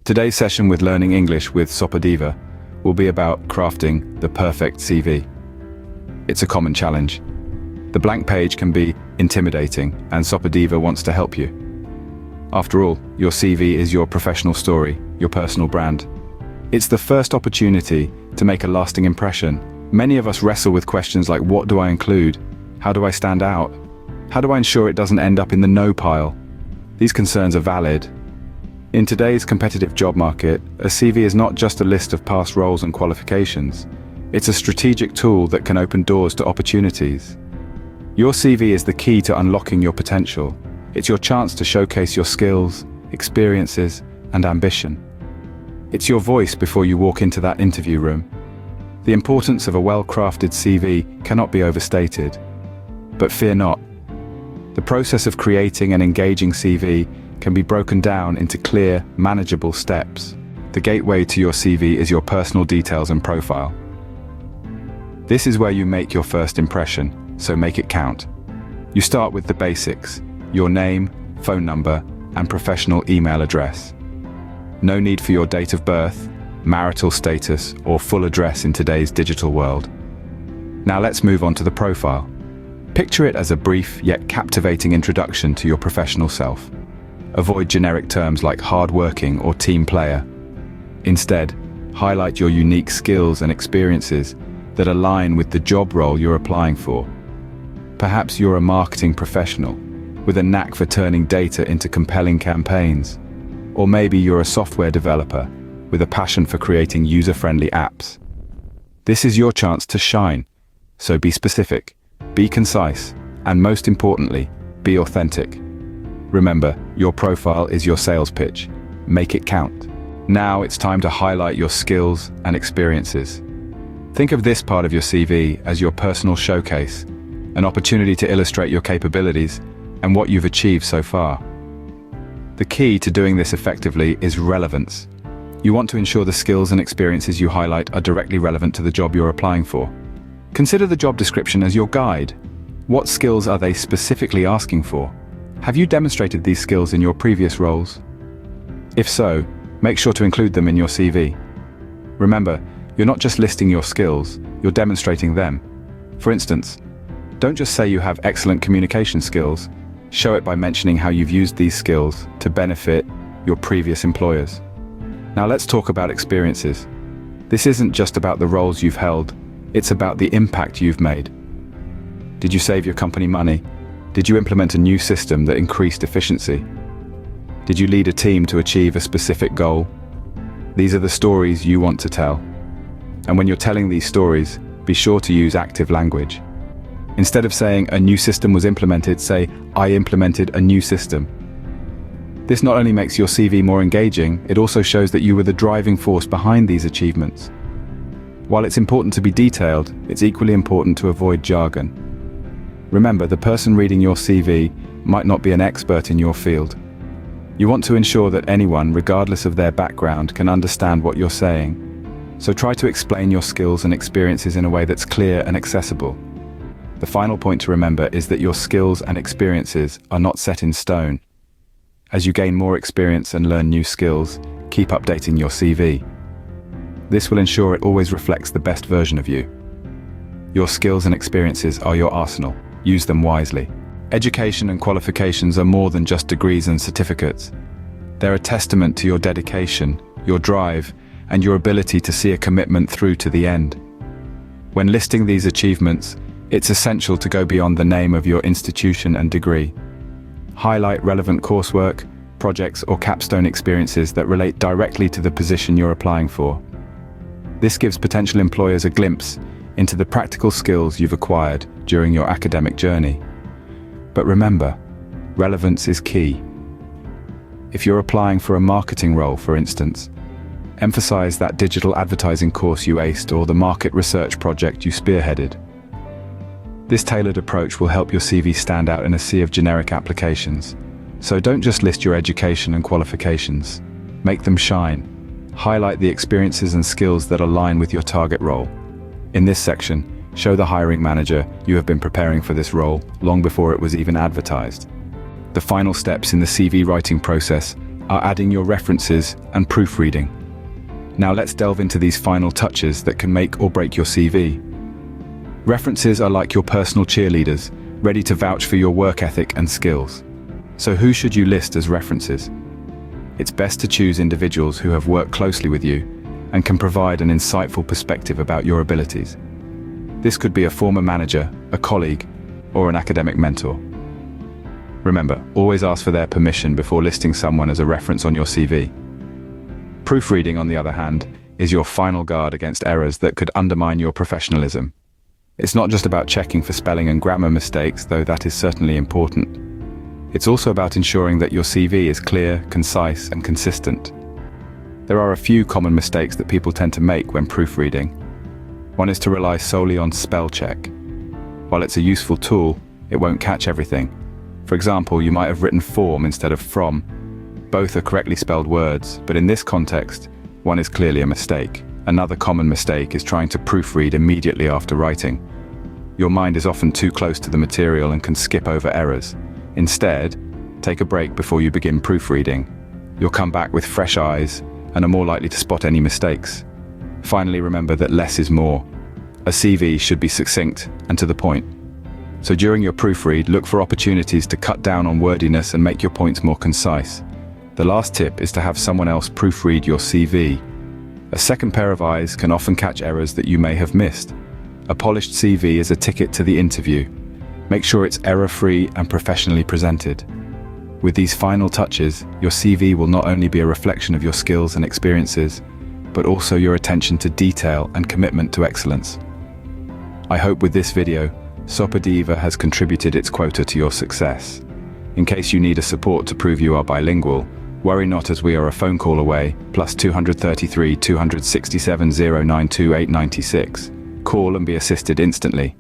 Today's session with Learning English with Sopodiva will be about crafting the perfect CV. It's a common challenge. The blank page can be intimidating, and Sopodiva wants to help you. After all, your CV is your professional story, your personal brand. It's the first opportunity to make a lasting impression. Many of us wrestle with questions like, what do I include? How do I stand out? How do I ensure it doesn't end up in the no pile? These concerns are valid. In today's competitive job market, a CV is not just a list of past roles and qualifications. It's a strategic tool that can open doors to opportunities. Your CV is the key to unlocking your potential. It's your chance to showcase your skills, experiences, and ambition. It's your voice before you walk into that interview room. The importance of a well-crafted CV cannot be overstated. But fear not. The process of creating an engaging CV can be broken down into clear, manageable steps. The gateway to your CV is your personal details and profile. This is where you make your first impression, so make it count. You start with the basics: your name, phone number, and professional email address. No need for your date of birth, marital status, or full address in today's digital world. Now let's move on to the profile. Picture it as a brief yet captivating introduction to your professional self. Avoid generic terms like hardworking or team player. Instead, highlight your unique skills and experiences that align with the job role you're applying for. Perhaps you're a marketing professional with a knack for turning data into compelling campaigns. Or maybe you're a software developer with a passion for creating user-friendly apps. This is your chance to shine. So be specific, be concise, and most importantly, be authentic. Remember, your profile is your sales pitch. Make it count. Now it's time to highlight your skills and experiences. Think of this part of your CV as your personal showcase, an opportunity to illustrate your capabilities and what you've achieved so far. The key to doing this effectively is relevance. You want to ensure the skills and experiences you highlight are directly relevant to the job you're applying for. Consider the job description as your guide. What skills are they specifically asking for? Have you demonstrated these skills in your previous roles? If so, make sure to include them in your CV. Remember, you're not just listing your skills, you're demonstrating them. For instance, don't just say you have excellent communication skills. Show it by mentioning how you've used these skills to benefit your previous employers. Now let's talk about experiences. This isn't just about the roles you've held, it's about the impact you've made. Did you save your company money? Did you implement a new system that increased efficiency? Did you lead a team to achieve a specific goal? These are the stories you want to tell. And when you're telling these stories, be sure to use active language. Instead of saying a new system was implemented, say, I implemented a new system. This not only makes your CV more engaging, it also shows that you were the driving force behind these achievements. While it's important to be detailed, it's equally important to avoid jargon. Remember, the person reading your CV might not be an expert in your field. You want to ensure that anyone, regardless of their background, can understand what you're saying. So try to explain your skills and experiences in a way that's clear and accessible. The final point to remember is that your skills and experiences are not set in stone. As you gain more experience and learn new skills, keep updating your CV. This will ensure it always reflects the best version of you. Your skills and experiences are your arsenal. Use them wisely. Education and qualifications are more than just degrees and certificates. They're a testament to your dedication, your drive, and your ability to see a commitment through to the end. When listing these achievements, it's essential to go beyond the name of your institution and degree. Highlight relevant coursework, projects, or capstone experiences that relate directly to the position you're applying for. This gives potential employers a glimpse into the practical skills you've acquired during your academic journey. But remember, relevance is key. If you're applying for a marketing role, for instance, emphasize that digital advertising course you aced or the market research project you spearheaded. This tailored approach will help your CV stand out in a sea of generic applications. So don't just list your education and qualifications. Make them shine. Highlight the experiences and skills that align with your target role. In this section, show the hiring manager you have been preparing for this role long before it was even advertised. The final steps in the CV writing process are adding your references and proofreading. Now let's delve into these final touches that can make or break your CV. References are like your personal cheerleaders, ready to vouch for your work ethic and skills. So who should you list as references? It's best to choose individuals who have worked closely with you and can provide an insightful perspective about your abilities. This could be a former manager, a colleague, or an academic mentor. Remember, always ask for their permission before listing someone as a reference on your CV. Proofreading, on the other hand, is your final guard against errors that could undermine your professionalism. It's not just about checking for spelling and grammar mistakes, though that is certainly important. It's also about ensuring that your CV is clear, concise, and consistent. There are a few common mistakes that people tend to make when proofreading. One is to rely solely on spell check. While it's a useful tool, it won't catch everything. For example, you might have written form instead of from. Both are correctly spelled words, but in this context, one is clearly a mistake. Another common mistake is trying to proofread immediately after writing. Your mind is often too close to the material and can skip over errors. Instead, take a break before you begin proofreading. You'll come back with fresh eyes and are more likely to spot any mistakes. Finally, remember that less is more. A CV should be succinct and to the point. So during your proofread, look for opportunities to cut down on wordiness and make your points more concise. The last tip is to have someone else proofread your CV. A second pair of eyes can often catch errors that you may have missed. A polished CV is a ticket to the interview. Make sure it's error-free and professionally presented. With these final touches, your CV will not only be a reflection of your skills and experiences, but also your attention to detail and commitment to excellence. I hope with this video, Sopodiva has contributed its quota to your success. In case you need a support to prove you are bilingual, worry not, as we are a phone call away, +233 267 092 896. Call and be assisted instantly.